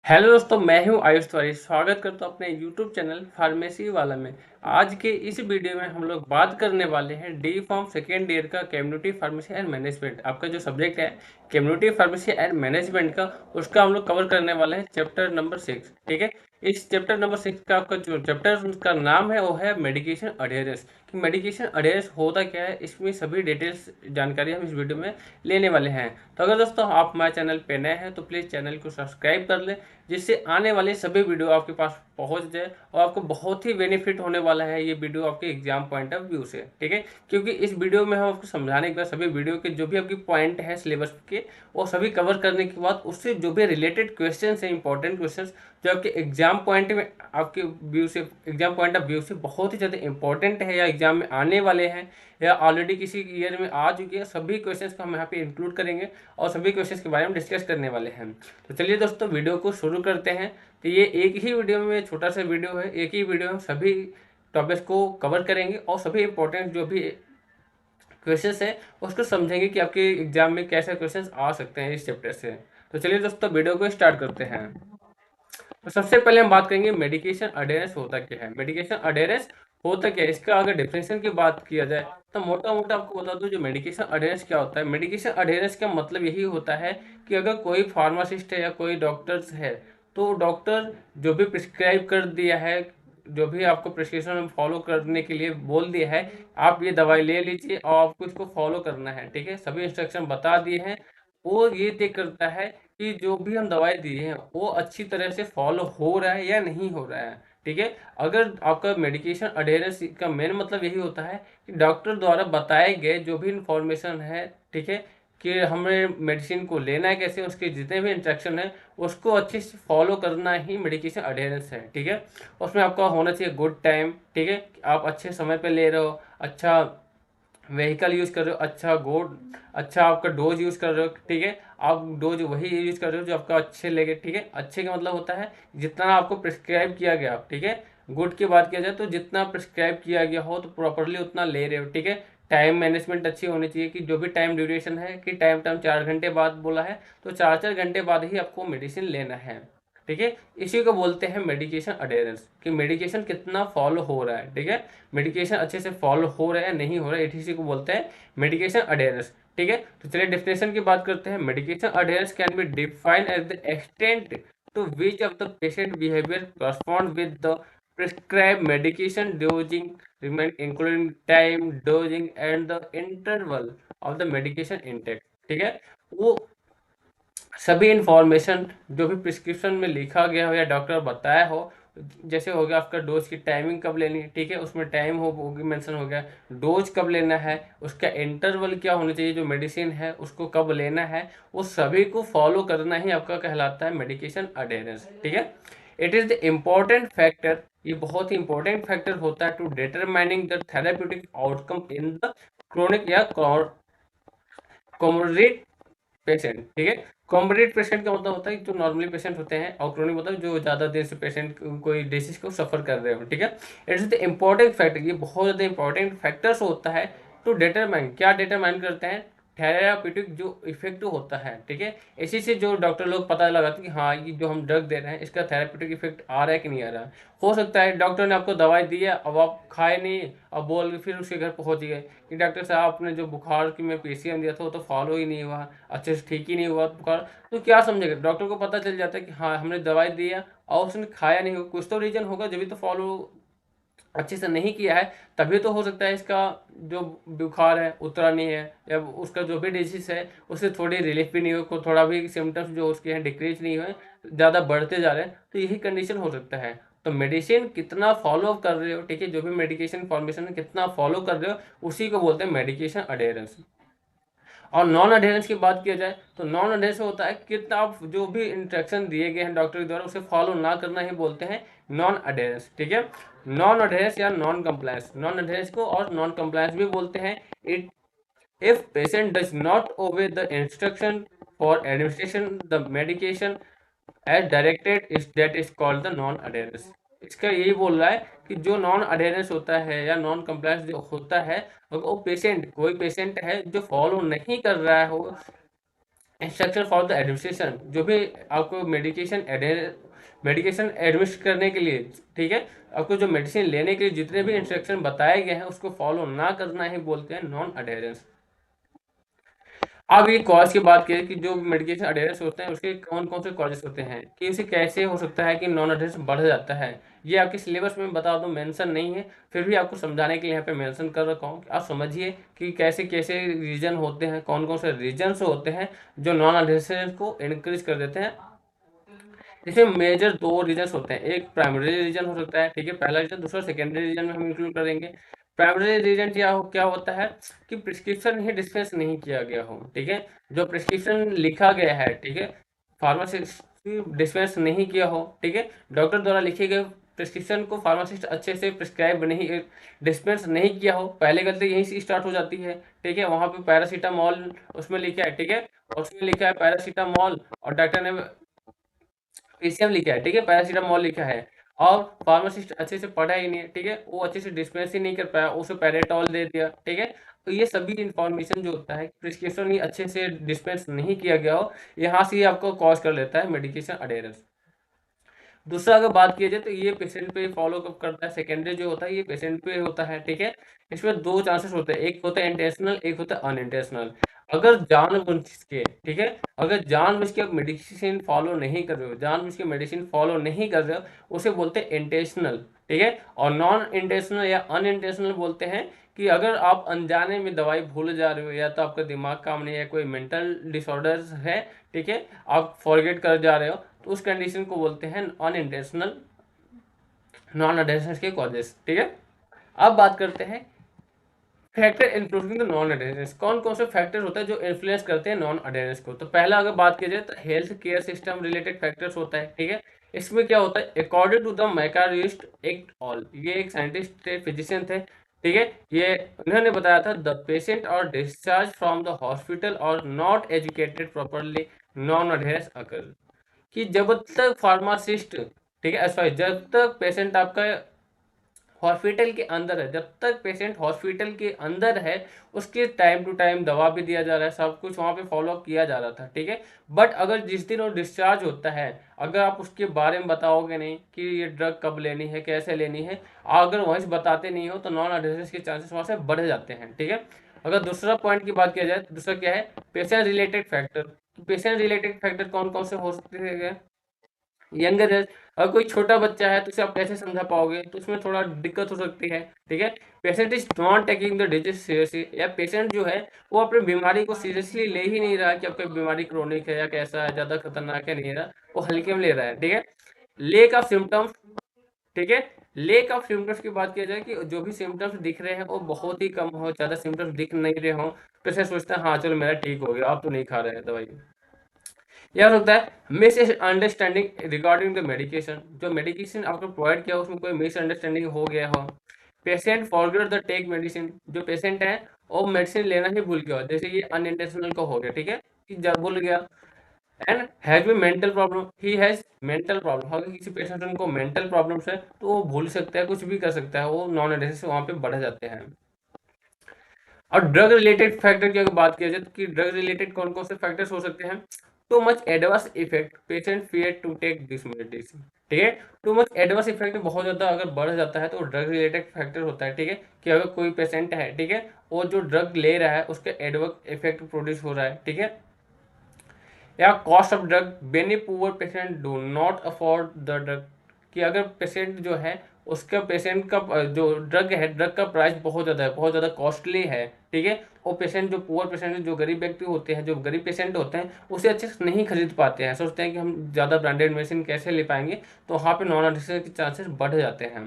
Hello दोस्तों, मैं हूं आयुष तिवारी। स्वागत करता हूं अपने यूट्यूब चैनल फार्मेसी वाला में। आज के इस वीडियो में हम लोग बात करने वाले हैं डी फॉर्म सेकेंड ईयर का कम्युनिटी फार्मेसी एंड मैनेजमेंट। आपका जो सब्जेक्ट है कम्युनिटी फार्मेसी एंड मैनेजमेंट का, उसका हम लोग कवर करने वाले हैं चैप्टर नंबर 6। ठीक है। इस चैप्टर नंबर 6 का आपका जो चैप्टर का नाम है वो है मेडिकेशन अडेयरेंस। कि मेडिकेशन अडेयरेंस होता क्या है, इसमें सभी डिटेल्स जानकारी हम इस वीडियो में लेने वाले हैं। तो अगर दोस्तों आप हमारे चैनल पे नए हैं तो प्लीज़ चैनल को सब्सक्राइब कर लें, जिससे आने वाले सभी वीडियो आपके पास पहुंच जाए और आपको बहुत ही बेनिफिट होने वाला है ये वीडियो आपके एग्जाम पॉइंट ऑफ व्यू से। ठीक है। क्योंकि इस वीडियो में हम आपको समझाने के बाद सभी वीडियो के जो भी आपकी पॉइंट है सिलेबस के, वो सभी कवर करने के बाद उससे जो भी रिलेटेड क्वेश्चन है, इंपॉर्टेंट क्वेश्चन जो आपके एग्जाम पॉइंट में, आपके व्यू से, एग्जाम पॉइंट ऑफ व्यू से बहुत ही ज़्यादा इंपॉर्टेंट है या एग्जाम में आने वाले हैं या ऑलरेडी किसी ईयर में आ चुके हैं, सभी क्वेश्चंस को हम यहाँ पे इंक्लूड करेंगे और सभी क्वेश्चंस के बारे में डिस्कस करने वाले हैं। तो चलिए दोस्तों वीडियो को शुरू करते हैं। तो ये एक ही वीडियो में, छोटा सा वीडियो है, एक ही वीडियो में सभी टॉपिक्स को कवर करेंगे और सभी इंपॉर्टेंट जो भी क्वेश्चंस है उसको समझेंगे कि आपके एग्जाम में कैसे क्वेश्चंस आ सकते हैं इस चैप्टर से। तो चलिए दोस्तों वीडियो को स्टार्ट करते हैं। तो सबसे पहले हम बात करेंगे मेडिकेशन अडेरेंस होता क्या है। मेडिकेशन अडेरेंस होता क्या है, इसका अगर डिफिनेशन की बात किया जाए तो मोटा मोटा आपको बता दूं जो मेडिकेशन अडेरेंस क्या होता है। मेडिकेशन अडेरेंस का मतलब यही होता है कि अगर कोई फार्मासिस्ट है या कोई डॉक्टर्स है, तो डॉक्टर जो भी प्रिस्क्राइब कर दिया है, जो भी आपको प्रिस्क्रिप्शन फॉलो करने के लिए बोल दिया है, आप ये दवाई ले लीजिए और आपको इसको फॉलो करना है। ठीक है। सभी इंस्ट्रक्शन बता दिए हैं। वो ये चेक करता है कि जो भी हम दवाई दिए हैं वो अच्छी तरह से फॉलो हो रहा है या नहीं हो रहा है। ठीक है। अगर आपका मेडिकेशन अडेरेंस का मेन मतलब यही होता है कि डॉक्टर द्वारा बताए गए जो भी इंफॉर्मेशन है, ठीक है, कि हमें मेडिसिन को लेना है कैसे, उसके जितने भी इंस्ट्रक्शन है उसको अच्छे से फॉलो करना ही मेडिकेशन अडेरेंस है। ठीक है। उसमें आपका होना चाहिए गुड टाइम। ठीक है। आप अच्छे समय पे ले रहे हो, अच्छा व्हीकल यूज़ कर रहे हो, अच्छा गोड, अच्छा आपका डोज यूज़ कर रहे हो। ठीक है। आप डोज वही यूज़ कर रहे हो जो आपका अच्छे लगे। ठीक है। अच्छे का मतलब होता है जितना आपको प्रिस्क्राइब किया गया। ठीक है। गुड की बात किया जाए तो जितना प्रिस्क्राइब किया गया हो तो प्रॉपरली उतना ले रहे हो। ठीक है। टाइम मैनेजमेंट अच्छी होनी चाहिए कि जो भी टाइम ड्यूरेशन है, कि टाइम टाइम 4 घंटे बाद बोला है तो 4 4 घंटे बाद ही आपको मेडिसिन लेना है। ठीक है। इसी को बोलते हैं मेडिकेशन अडेरेंस, कि मेडिकेशन कितना फॉलो हो रहा है। ठीक है। मेडिकेशन अच्छे से फॉलो हो रहा है नहीं हो रहा है, इसी को बोलते हैं मेडिकेशन अडेरेंस। ठीक है। तो चलिए डेफिनेशन की बात करते हैं। Medication adherence can be defined as the extent to which of the patient behaviour correspond with the prescribed medication dosing remain including time dosing and the interval of the medication intake। ठीक है। वो सभी information जो भी prescription में लिखा गया हो या डॉक्टर बताया हो, जैसे हो गया आपका डोज की टाइमिंग कब लेनी है। ठीक है। उसमें टाइम होगी मेंशन हो गया, डोज कब लेना है, उसका इंटरवल क्या होना चाहिए, जो मेडिसिन है उसको कब लेना है, वो सभी को फॉलो करना ही आपका कहलाता है मेडिकेशन अडेरेंस। ठीक है। It is the important factor, ये बहुत ही इंपॉर्टेंट फैक्टर होता है to determining the therapeutic outcome in the chronic या कॉमोर्बिड पेशेंट। ठीक है। कॉम्बिनेट पेशेंट का मतलब होता है कि जो नॉर्मली पेशेंट होते हैं, और क्रोनिक मतलब जो ज़्यादा देर से पेशेंट कोई डिसीज को सफर कर रहे हो। ठीक है। इट्स द इम्पोर्टेंट फैक्टर, ये बहुत ज़्यादा इंपॉर्टेंट फैक्टर्स होता है टू डिटरमाइन, क्या डिटरमाइन करते हैं, थेराप्यूटिक जो इफेक्ट होता है। ठीक है। इसी से जो डॉक्टर लोग पता लगाते हैं कि हाँ ये जो हम ड्रग दे रहे हैं इसका थेराप्यूटिक इफेक्ट आ रहा है कि नहीं आ रहा है। हो सकता है डॉक्टर ने आपको दवाई दी है, अब आप खाए नहीं, अब बोल के फिर उसके घर पहुंच गए कि डॉक्टर साहब आपने जो बुखार की मैं पीसीएम दिया था वो तो फॉलो ही नहीं हुआ, अच्छे से ठीक ही नहीं हुआ बुखार। तो क्या समझेगा, डॉक्टर को पता चल जाता है कि हाँ हमने दवाई दी है और उसने खाया नहीं होगा, कुछ तो रीजन होगा जब भी तो फॉलो अच्छे से नहीं किया है, तभी तो हो सकता है इसका जो बुखार है उतरा नहीं है, या उसका जो भी डिजीज है उससे थोड़ी रिलीफ भी नहीं हो, को थोड़ा भी सिम्टम्स जो उसके हैं डिक्रीज नहीं हुए, ज़्यादा बढ़ते जा रहे हैं, तो यही कंडीशन हो सकता है। तो मेडिसिन कितना फॉलो कर रहे हो, ठीक है, जो भी मेडिकेशन फॉर्मेशन है कितना फॉलो कर रहे हो, उसी को बोलते हैं मेडिकेशन अडेरेंस। और नॉन अडेरेंस की बात किया जाए तो नॉन अडेरेंस होता है कि आप जो भी इंस्ट्रक्शन दिए गए हैं डॉक्टर के द्वारा उसे फॉलो ना करना ही बोलते हैं नॉन अडेरेंस। ठीक है। नॉन अडेरेंस या नॉन कंप्लायंस, नॉन अडेरेंस को और नॉन कंप्लायंस भी बोलते हैं। It if patient does not obey the instruction for administration the medication as directed is that is called the non adherence. इसका यही बोल रहा है कि जो नॉन अडेरेंस होता है या नॉन कंप्लायंस जो होता है, अगर वो पेशेंट, कोई पेशेंट है जो फॉलो नहीं कर रहा है हो इंस्ट्रक्शन फॉर द एडमिनिस्ट्रेशन, जो भी आपको मेडिकेशन एडमिनिस्ट्रेट करने के लिए, ठीक है, आपको जो मेडिसिन लेने के लिए जितने भी इंस्ट्रक्शन बताए गए हैं उसको फॉलो ना करना ही बोलते हैं नॉन अडेरेंस। अब ये कॉज की बात करें कि जो मेडिकेशन अडेरेंस होते हैं उसके कौन कौन से कॉजेस होते हैं, कि उसे कैसे हो सकता है कि नॉन अडेरेंस बढ़ जाता है। ये आपके सिलेबस में बता दो मेंशन नहीं है, फिर भी आपको समझाने के लिए यहाँ पे मेंशन कर रखा हूँ। आप समझिए कि कैसे कैसे रीजन होते हैं, कौन कौन से रीजन्स होते हैं जो नॉन अडेरेंस को इंक्रीज कर देते हैं। इसमें मेजर दो रीजन होते हैं, एक प्राइमरी रीजन हो सकता है, ठीक है, पहला रीजन, दूसरा सेकेंडरी रीजन में हम इंक्लूड करेंगे। प्राइमरी रीजन क्या होता है कि प्रिस्क्रिप्शन ही डिस्पेंस नहीं किया गया हो, ठीक है, जो प्रिस्क्रिप्शन लिखा गया है, ठीक है, फार्मासिस्ट डिस्पेंस नहीं किया हो, ठीक है, डॉक्टर द्वारा लिखे गए प्रिस्क्रिप्शन को फार्मासिस्ट अच्छे से प्रिस्क्राइब नहीं, डिस्पेंस नहीं किया हो, पहले गलती यहीं से स्टार्ट हो जाती है, ठीक है। वहां पे पैरासीटामॉल उसमें लिखा है, ठीक है, और उसमें लिखा है पैरासीटामॉल, और डॉक्टर ने पीसीएम लिखा है, ठीक है, पैरासीटामॉल लिखा है, और फार्मासिस्ट अच्छे से पढ़ा ही नहीं है, ठीक है, वो अच्छे से डिस्पेंस ही नहीं कर पाया, उसे पैराटॉल दे दिया, ठीक है। तो ये सभी इंफॉर्मेशन जो होता है, प्रिस्क्रिप्शन ही अच्छे से डिस्पेंस नहीं किया गया हो, यहाँ से ही आपको कॉज कर लेता है मेडिकेशन अडेरेंस। दूसरा अगर बात किया जाए तो ये पेशेंट पे फॉलो अप करता है, सेकेंडरी जो होता है ये पेशेंट पे होता है, ठीक है। इसमें दो चांसेस होते हैं, एक होता है इंटेंशनल, एक होता है अनइंटेंशनल। अगर जानबूझ के, ठीक है, अगर जानबूझ के आप मेडिसिन फॉलो नहीं कर रहे हो, जानबूझ के मेडिसिन फॉलो नहीं कर रहे हो, उसे बोलते हैं इंटेंशनल, ठीक है। और नॉन इंटेंशनल या अनइंटेंशनल बोलते हैं कि अगर आप अनजाने में दवाई भूल जा रहे हो, या तो आपका दिमाग काम नहीं है, कोई मेंटल डिसऑर्डर्स है, ठीक है, आप फॉरगेट कर जा रहे हो, तो उस कंडीशन को बोलते हैं अनइंटेंशनल नॉन अडेरेंस के कॉजेस, ठीक है। अब बात करते हैं factor influencing the non adherence, कौन कौन से फैक्टर होता है जो इन्फ्लुएंस करते हैं नॉन अडेरेंस को। तो पहला अगर बात की जाए तो health care system related factors होता है, ठीक है। इसमें क्या होता है, अकॉर्डिंग टू द मैकारिस्ट एक्ट ऑल, ये एक साइंटिस्ट थे, फिजिशियन थे, ठीक है, ये उन्होंने बताया था द पेशेंट और डिस्चार्ज फ्रॉम द हॉस्पिटल और not educated properly non adherence अकर, कि जब तक फार्मासिस्ट, ठीक है, सॉरी, जब तक पेशेंट आपका हॉस्पिटल के अंदर है, जब तक पेशेंट हॉस्पिटल के अंदर है, उसके टाइम टू टाइम दवा भी दिया जा रहा है, सब कुछ वहाँ पे फॉलो किया जा रहा था, ठीक है। बट अगर जिस दिन वो डिस्चार्ज होता है, अगर आप उसके बारे में बताओगे नहीं कि ये ड्रग कब लेनी है, कैसे लेनी है, अगर वहीं से बताते नहीं हो, तो नॉन अडेरेंस के चांसेस वहाँ से बढ़ जाते हैं, ठीक है। अगर दूसरा पॉइंट की बात किया जाए तो दूसरा क्या है, patient related factor. Patient related factor कौन कौन से हो सकते हैं, यंगर एज, अगर कोई छोटा बच्चा है तो उसे आप कैसे समझा पाओगे, तो उसमें थोड़ा दिक्कत हो सकती है, ठीक है। Patient is not taking the disease seriously, या पेशेंट जो है वो अपनी बीमारी को सीरियसली ले ही नहीं रहा कि आपकी बीमारी क्रोनिक है या कैसा है, ज्यादा खतरनाक है, नहीं रहा, वो हल्के में ले रहा है, ठीक है। लेक ऑफ सिम्टम्स, ठीक है, लेक ऑफ सिम्टम्स की बात किया जाए कि जो भी सिम्टम्स दिख रहे हैं वो बहुत ही कम हो, ज्यादा सिम्टम्स दिख नहीं रहे हो, पेशेंट सोचता है हाँ चलो मेरा ठीक हो गया, आप तो नहीं खा रहे हैं दवाई। यह हो सकता है misunderstanding regarding the medication, जो मेडिकेशन आपको प्रोवाइड किया उसमें कोई मिस अंडरस्टैंडिंग हो गया हो। Patient forget the take medicine, जो पेशेंट है वो मेडिसिन लेना ही भूल गया, जैसे ये अनइंटेंशनल का हो गया, ठीक है, कि जब भूल गया। एंड हैज भी mental problem, he has mental problem, अगर किसी पेशेंट को मेंटल प्रॉब्लम्स है तो वो भूल सकता है, कुछ भी कर सकता है, वो नॉन एडेंस वहाँ पे बढ़ जाते हैं। और ड्रग रिलेटेड फैक्टर की अगर बात किया जाए तो कि ड्रग रिलेटेड कौन कौन से फैक्टर्स हो सकते हैं, too much adverse effect, patient fear to take this medicine, ठीक है। टू मच एडवर्स इफेक्ट बहुत ज़्यादा अगर बढ़ जाता है तो ड्रग रिलेटेड फैक्टर होता है, ठीक है, कि अगर कोई पेशेंट है, ठीक है, वो जो ड्रग ले रहा है उसके एडवर्स इफेक्ट प्रोड्यूस हो रहा है, ठीक है। या cost of drug, being poor patient do not afford the drug, कि अगर पेशेंट जो है उसका पेशेंट का जो ड्रग है, ड्रग का प्राइस बहुत ज़्यादा है, बहुत ज़्यादा कॉस्टली है, ठीक है। वो पेशेंट जो पुअर पेशेंट है, जो गरीब व्यक्ति होते हैं, जो गरीब पेशेंट होते हैं, उसे अच्छे से नहीं खरीद पाते हैं, सोचते हैं कि हम ज़्यादा ब्रांडेड मेडिसिन कैसे ले पाएंगे, तो वहाँ पे नॉन एडिक्शन के चांसेस बढ़ जाते हैं।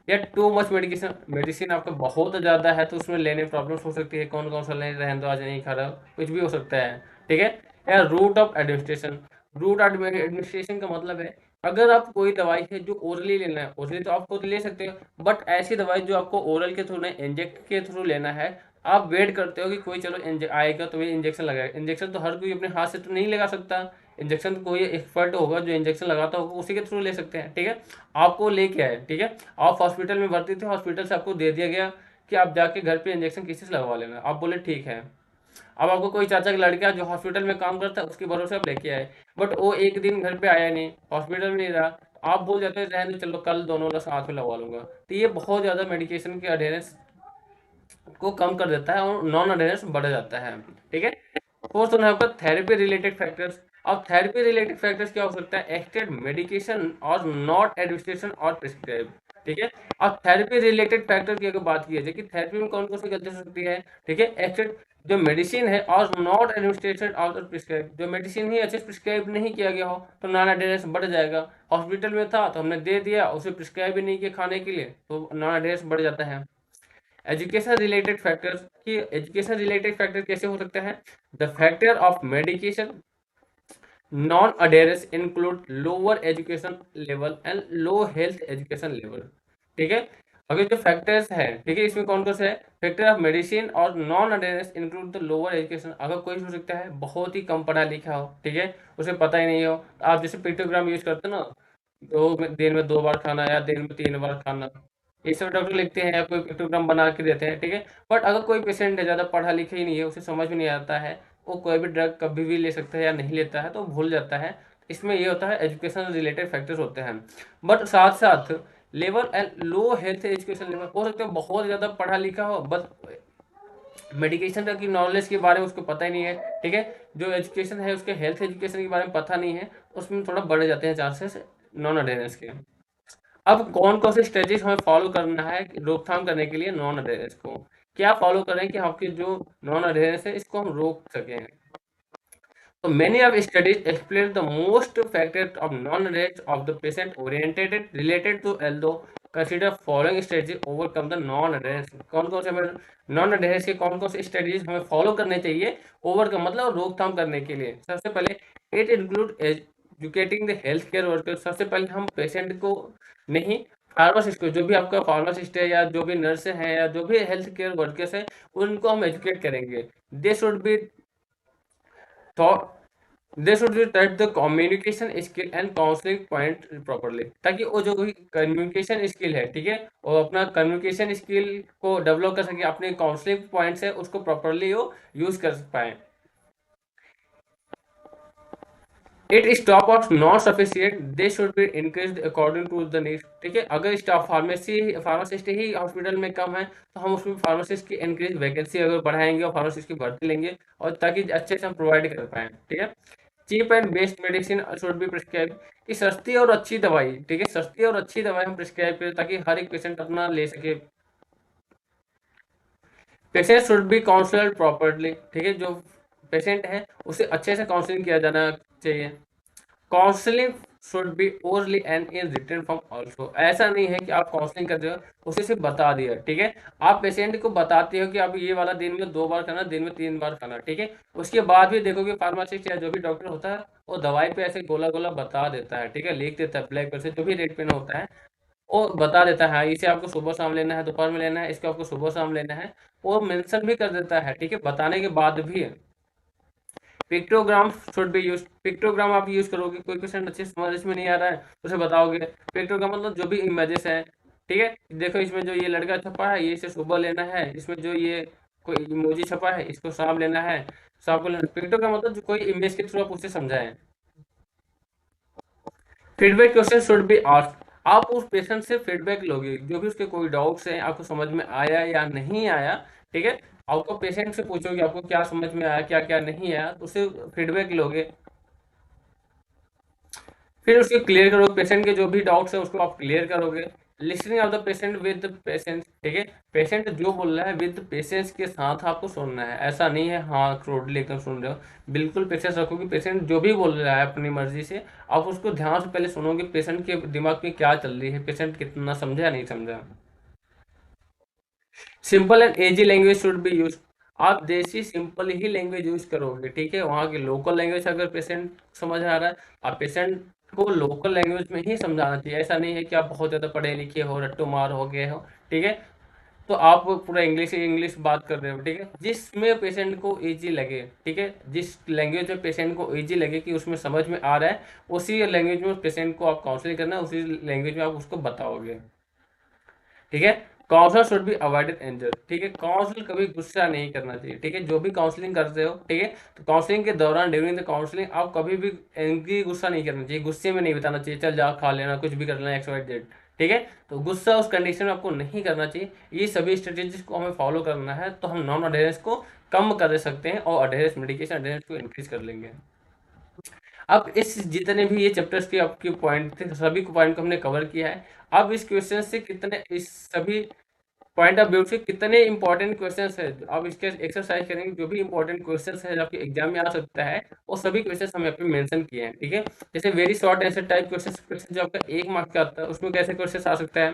या टू मच मेडिकेशन, मेडिसिन आपका बहुत ज़्यादा है तो उसमें लेने प्रॉब्लम्स हो सकती है, कौन कौन सा ले रहने दो, आज नहीं खा रहा, कुछ भी हो सकता है, ठीक है। या route of administration, route of administration का मतलब है अगर आप कोई दवाई है जो ओरली लेना है, ओरली तो आप खुद ले सकते हो, बट ऐसी दवाई जो आपको ओरल के थ्रू नहीं इंजेक्ट के थ्रू लेना है, आप वेट करते हो कि कोई चलो आएगा तो ये इंजेक्शन लगाएगा। इंजेक्शन तो हर कोई अपने हाथ से तो नहीं लगा सकता, इंजेक्शन तो कोई एक्सपर्ट होगा जो इंजेक्शन लगाता होगा, उसी के थ्रू ले सकते हैं, ठीक है। आपको लेके आए, ठीक है, आप हॉस्पिटल में भर्ती थे, हॉस्पिटल से आपको दे दिया गया कि आप जाके घर पे इंजेक्शन किसी से लगवा लेना, आप बोले ठीक है। अब आपको कोई चाचा का लड़का जो हॉस्पिटल में काम करता है उसके भरोसे आप लेके आए, बट वो एक दिन घर पे आया नहीं, हॉस्पिटल में नहीं रहा, आप बोल जाते हैं रहने दो, चलो कल दोनों का साथ में लगवा लूंगा। तो ये बहुत ज़्यादा मेडिकेशन की अडेरेंस को कम कर देता है और नॉन अडेरेंस बढ़ जाता है। ठीक है। फोर्थ वन है आपका थेरेपी रिलेटेड फैक्टर्स। अब थेरेपी रिलेटेड फैक्टर्स क्या हो सकता है? एक्टेड मेडिकेशन और नॉट एडमिनिस्ट्रेशन और प्रिस्क्राइब। ठीक है। अब थेरेपी रिलेटेड फैक्टर की अगर बात की जाए कि थेरेपी में कौन कौन सी गलती हो सकती है? ठीक है। एक्टेड जो मेडिसिन है और नॉट एडमिनिस्ट्रेशन और प्रिस्क्राइब, जो मेडिसिन ही अच्छे से प्रिस्क्राइब नहीं किया गया हो तो नॉन एडहेरेंस बढ़ जाएगा। हॉस्पिटल में था तो हमने दे दिया, उसे प्रिस्क्राइब भी नहीं किया खाने के लिए, तो नॉन एडहेरेंस बढ़ जाता है। एजुकेशन रिलेटेड फैक्टर्स की एजुकेशन रिलेटेड फैक्टर कैसे हो सकता है? The factor of medication non adherence include lower education level and low health education level. ठीक है। अगर जो फैक्टर्स है, ठीक है, इसमें कौन कौन से है? फैक्टर ऑफ मेडिसिन और non adherence include the lower education. अगर कोई हो सकता है बहुत ही कम पढ़ा लिखा हो, ठीक है, उसे पता ही नहीं हो, आप जैसे पिक्टोग्राम यूज करते हो ना, दिन में 2 बार खाना या दिन में 3 बार खाना, ये सब डॉक्टर लिखते हैं या कोई पिक्टोग्राम बना के देते हैं। ठीक है। बट अगर कोई पेशेंट है ज़्यादा पढ़ा लिखा ही नहीं है, उसे समझ में नहीं आता है, वो कोई भी ड्रग कभी भी ले सकता है या नहीं लेता है तो भूल जाता है। इसमें ये होता है एजुकेशन रिलेटेड फैक्टर्स होते हैं। बट साथ साथ level and low health education level हो सकता है बहुत ज़्यादा पढ़ा लिखा हो, बस मेडिकेशन की नॉलेज के बारे में उसको पता ही नहीं है। ठीक है। जो एजुकेशन है उसके हेल्थ एजुकेशन के बारे में पता नहीं है, उसमें थोड़ा बढ़ जाते हैं चांसेस नॉन अडेरेंस के। अब कौन कौन से स्टेजेस हमें फॉलो करना है रोकथाम करने के लिए नॉन अडेरेंस को? क्या फॉलो करें कि आपकी जो नॉन अडेरेंस है इसको हम रोक सकें? So many of studies explain the most factors of non-adherence of the patient oriented related to although consider following strategy overcome the non-adherence। कौन कौन से हमें नॉन अडेरेंस के कौन कौन से स्ट्रेटजीज हमें फॉलो करने चाहिए ओवरकम मतलब रोकथाम करने के लिए? सबसे पहले it include educating the health care worker. सबसे पहले हम पेशेंट को नहीं, फार्मासिस्ट को, जो भी आपका फार्मासिस्ट है या जो भी नर्स है या जो भी हेल्थ केयर वर्कर्स है, उनको हम एजुकेट करेंगे। दे should B taught they should B that the communication skill and counselling point properly, ताकि वो जो कोई कम्युनिकेशन स्किल है, ठीक है, वो अपना कम्युनिकेशन स्किल को डेवलप कर सके, अपने काउंसलिंग पॉइंट्स है उसको प्रॉपरली वो यूज कर पाए। It staff of not sufficient they should be increase according to the need. ठीक है। अगर स्टाफ फार्मासिस्ट ही हॉस्पिटल में कम है तो हम उसमें फार्मासिस्ट की इंक्रीज वैकेंसी अगर बढ़ाएंगे और फार्मासिस्ट की भर्ती लेंगे और ताकि अच्छे से हम प्रोवाइड कर पाए। ठीक है। Cheap and best medicine should be prescribe, कि सस्ती और अच्छी दवाई, ठीक है, सस्ती और अच्छी दवाई हम प्रिस्क्राइब करें ताकि हर एक पेशेंट अपना ले सके। Patient should be counselled properly. ठीक है। जो पेशेंट है उसे अच्छे से काउंसलिंग किया जाना चाहिए। Counselling should be orally and in return form also. ऐसा नहीं है कि आप काउंसलिंग कर रहे हो उसे सिर्फ बता दिया, ठीक है, आप पेशेंट को बताते हो कि आप ये वाला दिन में 2 बार खाना, दिन में 3 बार खाना। ठीक है। उसके बाद भी देखोगे फार्मासिस्ट या जो भी डॉक्टर होता है वो दवाई पे ऐसे गोला गोला बता देता है, ठीक है, लिख देता है ब्लैक पर से, जो भी रेड पेन होता है वो बता देता है, हाँ, इसे आपको सुबह शाम लेना है, दोपहर में लेना है, इसको आपको सुबह शाम लेना है, वो मेंशन भी कर देता है। ठीक है। बताने के बाद भी pictogram should be use. Pictogram आप यूज करोगे, कोई पेशेंट अच्छे समझ में नहीं आ रहा है उसे बताओगे। पिक्टोग्राम मतलब जो भी इमेजेस है, ठीक है, देखो इसमें जो ये लड़का छपा है ये इसे सुबह लेना है, इसमें जो ये कोई इमोजी छपा है इसको शाम लेना है, शाम को लेना। पिक्टोग्राम मतलब जो कोई इमेज के थ्रू आप उसे समझाएं। Feedback question should be asked. आप उस पेशेंट से फीडबैक लोगे, जो भी उसके कोई डाउट्स हैं, आपको समझ में आया या नहीं आया, ठीक है, आपको पेशेंट से पूछोगे आपको क्या समझ में आया क्या क्या नहीं आया, तो उससे फीडबैक लोगे, फिर उसको क्लियर करोगे, पेशेंट के जो भी डाउट्स है उसको आप क्लियर करोगे। Listening of the patient with patience. ठीक है। पेशेंट जो बोल रहा है विद पेशेंस के साथ आपको सुनना है, ऐसा नहीं है हाँ क्रोडली एकदम सुन रहे हो, बिल्कुल पेशेंस रखो कि पेशेंट जो भी बोल रहा है अपनी मर्जी से आप उसको ध्यान से पहले सुनोगे, पेशेंट के दिमाग में क्या चल रही है, पेशेंट कितना समझा या नहीं समझा। Simple and easy language should be use. आप देसी सिंपल ही लैंग्वेज यूज करोगे, ठीक है, वहाँ की लोकल लैंग्वेज अगर पेशेंट समझ आ रहा है, आप पेशेंट को लोकल लैंग्वेज में ही समझाना चाहिए। ऐसा नहीं है कि आप बहुत ज़्यादा पढ़े लिखे हो, रट्टू मार हो गए हो, ठीक है, तो आप पूरा इंग्लिश इंग्लिश बात कर रहे हो। ठीक है। जिसमें पेशेंट को इजी लगे, ठीक है, जिस लैंग्वेज में पेशेंट को इजी लगे कि उसमें समझ में आ रहा है, उसी लैंग्वेज में पेशेंट को आप काउंसलिंग करना, उसी लैंग्वेज में आप उसको बताओगे। ठीक है। काउंसलर शुड बी अवॉइडेड एंजर, ठीक है। काउंसलर कभी गुस्सा नहीं करना चाहिए, ठीक है। जो भी काउंसलिंग करते हो, ठीक है, तो काउंसलिंग के दौरान ड्यूरिंग द काउंसलिंग आप कभी भी एंग्री गुस्सा नहीं करना चाहिए, गुस्से में नहीं बताना चाहिए चल जा खा लेना कुछ भी कर लेना एक्स वाई जेड, ठीक है। तो गुस्सा उस कंडीशन में आपको नहीं करना चाहिए। ये सभी स्ट्रेटेजीज को हमें फॉलो करना है, तो हम नॉन अडेरेंस को कम कर सकते हैं और अडेरेंस मेडिकेशन अडेरेंस को इंक्रीज कर लेंगे। अब इस जितने भी ये चैप्टर्स के आपके पॉइंट थे सभी पॉइंट को हमने कवर किया है। अब इस क्वेश्चन से कितने इस सभी पॉइंट ऑफ व्यू से कितने इंपॉर्टेंट क्वेश्चंस है अब इसके एक्सरसाइज करेंगे, जो भी इंपॉर्टेंट क्वेश्चंस है जो आपके एग्जाम में आ सकता है वो सभी क्वेश्चंस हम यहाँ पे मेंशन किए हैं, ठीक है। जैसे very short answer type question जो आपका 1 मार्क्स का आता है उसमें कैसे क्वेश्चन आ सकता है।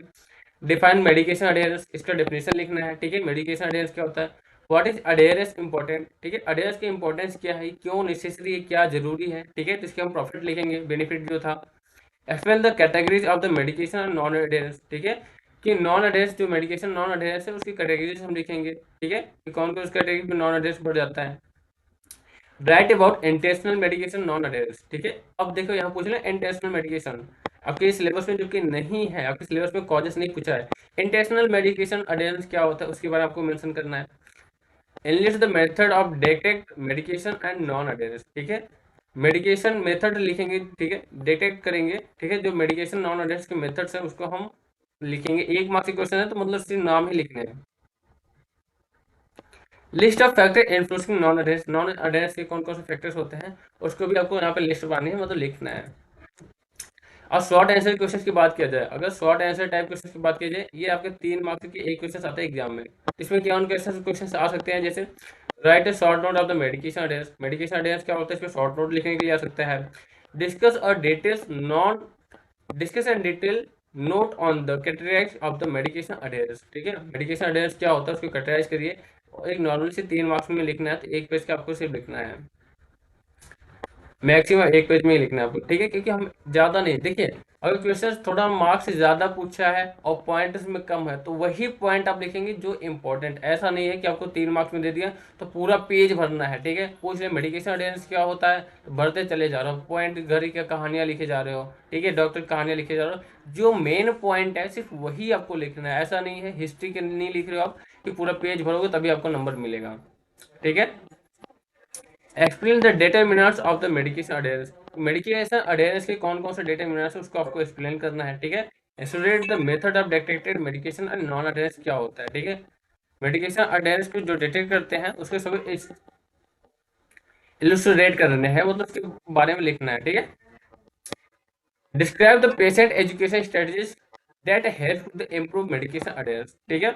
डिफाइन मेडिकेशन अडेयरेंस, इसका डेफिनेशन लिखना है, ठीक है। मेडिकेशन अडेयरेंस क्या होता है, व्हाट इज अडेयरेंस इंपॉर्टेंट, ठीक है। अडेयरेंस की इंपॉर्टेंस क्या है, क्यों नेसेसरी है, क्या जरूरी है, ठीक है। तो इसके हम प्रॉफिट लिखेंगे, बेनिफिट जो था। Explain the categories of the medication and non adherence, ठीक है, कि नॉन अडेयरेंस जो मेडिकेशन नॉन अडेयरेंस है उसकी कैटेगरीज हम लिखेंगे, ठीक है, कि कौन कौन उस कैटेगरी में नॉन अडेयरेंस बढ़ जाता है। Write about intentional medication non adherence, ठीक है। अब देखो यहाँ पूछ रहे इंटेंशनल मेडिकेशन, आपके सिलेबस में जो कि नहीं है, आपके सिलेबस में कॉजेस नहीं पूछा है। इंटेंशनल मेडिकेशन अडेयरेंस क्या होता है उसके बारे में आपको मेंशन करना है। Enlist the method of detect medication and non adherence, ठीक है। मेडिकेशन मेथड लिखेंगे, ठीक है, डिटेक्ट करेंगे, ठीक है। जो मेडिकेशन नॉन अडेयरेंस के मेथड्स है उसको हम लिखेंगे। 1 मार्क्स के क्वेश्चन है तो मतलब सिर्फ नाम ही लिखने हैं। List of factor influencing non adherence के कौन कौन से फैक्टर्स होते हैं उसको भी आपको यहाँ पे लिस्ट बनानी है, मतलब लिखना है। और शॉर्ट आंसर क्वेश्चन की बात किया जाए, अगर शॉर्ट आंसर टाइप क्वेश्चन की बात की जाए, ये आपके 3 मार्क्स के एक क्वेश्चन आते हैं एग्जाम में। इसमें क्या उन क्वेश्चन आ सकते हैं, जैसे write a short note of the medication adherence, medication adherence क्या होता है इसमें शॉर्ट नोट लिखने के लिए आ सकता है। डिस्कस और details non discuss and detail note on the categorize of the medication adherence, ठीक है। मेडिकेशन अडेयरेंस क्या होता है उसको कैटेगराइज करिए। एक नॉर्मल से 3 मार्क्स में लिखना है, तो एक पेज का आपको सिर्फ लिखना है, मैक्सिमम एक पेज में ही लिखना है आपको, ठीक है, क्योंकि हम ज्यादा नहीं, देखिए अगर क्वेश्चन थोड़ा मार्क्स ज्यादा पूछा है और पॉइंट उसमें कम है तो वही पॉइंट आप लिखेंगे जो इंपॉर्टेंट, ऐसा नहीं है कि आपको 3 मार्क्स में दे दिया तो पूरा पेज भरना है, ठीक है। पूछ ले मेडिकेशन अटेंडेंस क्या होता है तो भरते चले जा रहे हो, पॉइंट घर की कहानियां लिखे जा रहे हो, ठीक है, डॉक्टर कहानियां लिखे जा रहे हो। जो मेन पॉइंट है सिर्फ वही आपको लिखना है, ऐसा नहीं है हिस्ट्री के नहीं लिख रहे हो आप कि पूरा पेज भरोगे तभी आपको नंबर मिलेगा, ठीक है। Explain the determinants of the medication adherence, medication adherence के कौन कौन से डिटरमिनेंट्स उसको आपको एक्सप्लेन करना है, ठीक है। Explain the method of detected medication and non adherence क्या होता है, ठीक है। मेडिकेशन अडेयरेंस को जो डिटेक्ट करते हैं उसके सभी इलुस्ट्रेट करने हैं, मतलब उसके बारे में लिखना है, ठीक है। Describe the patient education strategies that help to improve medication adherence, ठीक है।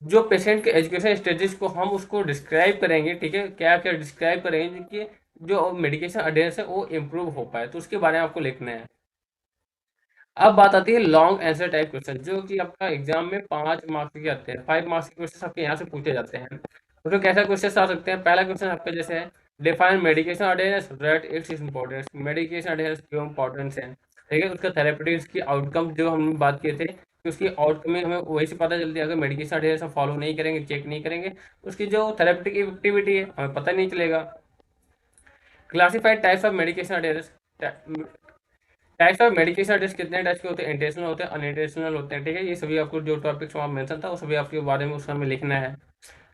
जो पेशेंट के एजुकेशन स्टेजेस को हम उसको डिस्क्राइब करेंगे, ठीक है, क्या क्या डिस्क्राइब करेंगे कि जो मेडिकेशन अडेयरेंस है वो इम्प्रूव हो पाए, तो उसके बारे में आपको लिखना है। अब बात आती है लॉन्ग आंसर टाइप क्वेश्चन, जो कि आपका एग्जाम में 5 मार्क्स के आते हैं, 5 मार्क्स के क्वेश्चन आपके यहाँ से पूछे जाते हैं। तो कैसा क्वेश्चन आ सकते हैं, पहला क्वेश्चन आपका जैसे है define medication adherence rate its importance, medication adherence क्यों इंपॉर्टेंस है, ठीक है। उसका थेरेप्यूटिक्स की आउटकम जो हम बात किए थे कि उसकी आउटकम में हमें वही से पता चलती है, अगर मेडिकेशन अडेयरेंस हम फॉलो नहीं करेंगे चेक नहीं करेंगे तो उसकी जो थेरेप्यूटिक इफेक्टिविटी है हमें पता नहीं चलेगा। Classified types of medication adherence, types of medication adherence कितने टाइप्स के होते हैं, इंटेंशनल होते हैं अनइंटेंशनल होते हैं, ठीक है। ये सभी आपको जो टॉपिक्स वहाँ मेंशन था वो सभी आपके बारे में उसमें लिखना है।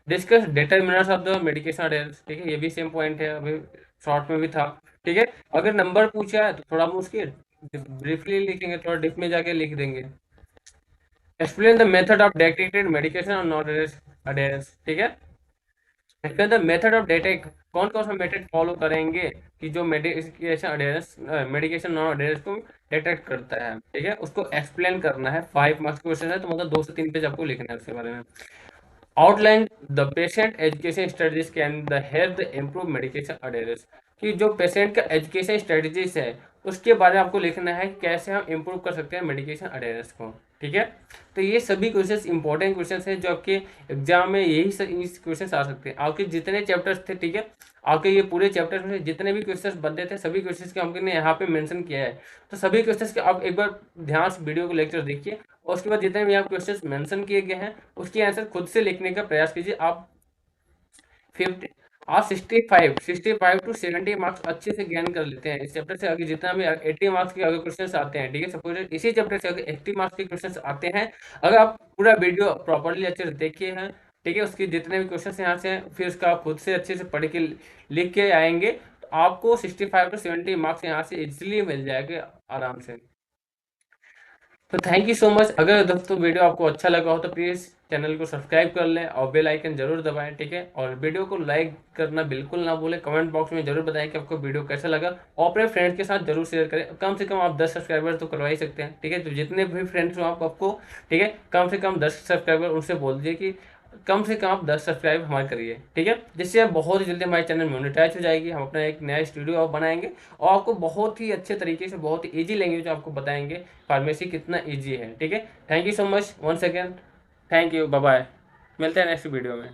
Discuss determinants of the medication adherence, ठीक है, ये भी सेम पॉइंट है, अभी शॉर्ट में भी था, ठीक है। अगर नंबर पूछा है तो थोड़ा हम उसकी ब्रीफली लिखेंगे, थोड़ा डिप में जाके लिख देंगे। Explain the method of detected medication और नॉन अडेयरेंस, ठीक है। Explain the method of detect, कौन कौन सा मेथड फॉलो करेंगे कि जो मेडिकेशन अडेयरेंस मेडिकेशन नॉन अडेयरेंस को डिटेक्ट करता है, ठीक है, उसको एक्सप्लेन करना है। 5 मार्क्स क्वेश्चन है तो मतलब 2 से 3 पेज आपको लिखना है उसके बारे में। Outline the patient education strategies can the help the improve medication adherence, कि जो पेशेंट का एजुकेशन स्ट्रेटजीज है उसके बारे में आपको लिखना है कैसे हम इम्प्रूव कर सकते हैं मेडिकेशन अडेयरेंस को, ठीक है। तो ये सभी क्वेश्चंस इंपॉर्टेंट क्वेश्चंस हैं जो आपके एग्जाम में यही क्वेश्चंस आ सकते हैं। आपके जितने चैप्टर्स थे, ठीक है, आपके ये पूरे चैप्टर्स में जितने भी क्वेश्चंस बनते थे सभी क्वेश्चंस के हमने यहाँ पे मेंशन किया है। तो सभी क्वेश्चंस के आप एक बार ध्यान से वीडियो को लेक्चर देखिए और उसके बाद जितने भी आप क्वेश्चंस मेंशन किए गए हैं उसके आंसर खुद से लिखने का प्रयास कीजिए। आप 50 आप 65 टू 70 मार्क्स अच्छे से गेन कर लेते हैं इस चैप्टर से। आगे जितना भी 80 मार्क्स के अगर क्वेश्चंस आते हैं, ठीक है, सपोज इसी चैप्टर से अगर 80 मार्क्स के क्वेश्चंस आते हैं, अगर आप पूरा वीडियो प्रॉपर्ली अच्छे से देखिए हैं, ठीक है, उसके जितने भी क्वेश्चंस यहाँ से हैं, फिर उसका आप खुद से अच्छे से पढ़ के लिख के आएंगे, तो आपको 65 टू 70 मार्क्स यहाँ से इजिली मिल जाएंगे आराम से। तो थैंक यू सो मच। अगर दोस्तों वीडियो आपको अच्छा लगा हो तो प्लीज़ चैनल को सब्सक्राइब कर लें और बेल आइकन जरूर दबाएं, ठीक है, और वीडियो को लाइक करना बिल्कुल ना भूलें। कमेंट बॉक्स में जरूर बताएं कि आपको वीडियो कैसा लगा, और अपने फ्रेंड्स के साथ जरूर शेयर करें। कम से कम आप 10 सब्सक्राइबर तो करवा ही सकते हैं, ठीक है, तो जितने भी फ्रेंड्स हो आपको, ठीक है, कम से कम 10 सब्सक्राइबर उनसे बोल दीजिए कि कम से कम आप 10 सब्सक्राइब हमारे करिए, ठीक है, जिससे आप बहुत ही जल्दी हमारे चैनल मोनेटाइज हो जाएगी। हम अपना एक नया स्टूडियो आप बनाएंगे और आपको बहुत ही अच्छे तरीके से, बहुत ही ईजी लैंग्वेज आपको बताएंगे फार्मेसी कितना ईजी है, ठीक है। Thank you so much once again. Thank you, bye bye. मिलते हैं नेक्स्ट वीडियो में।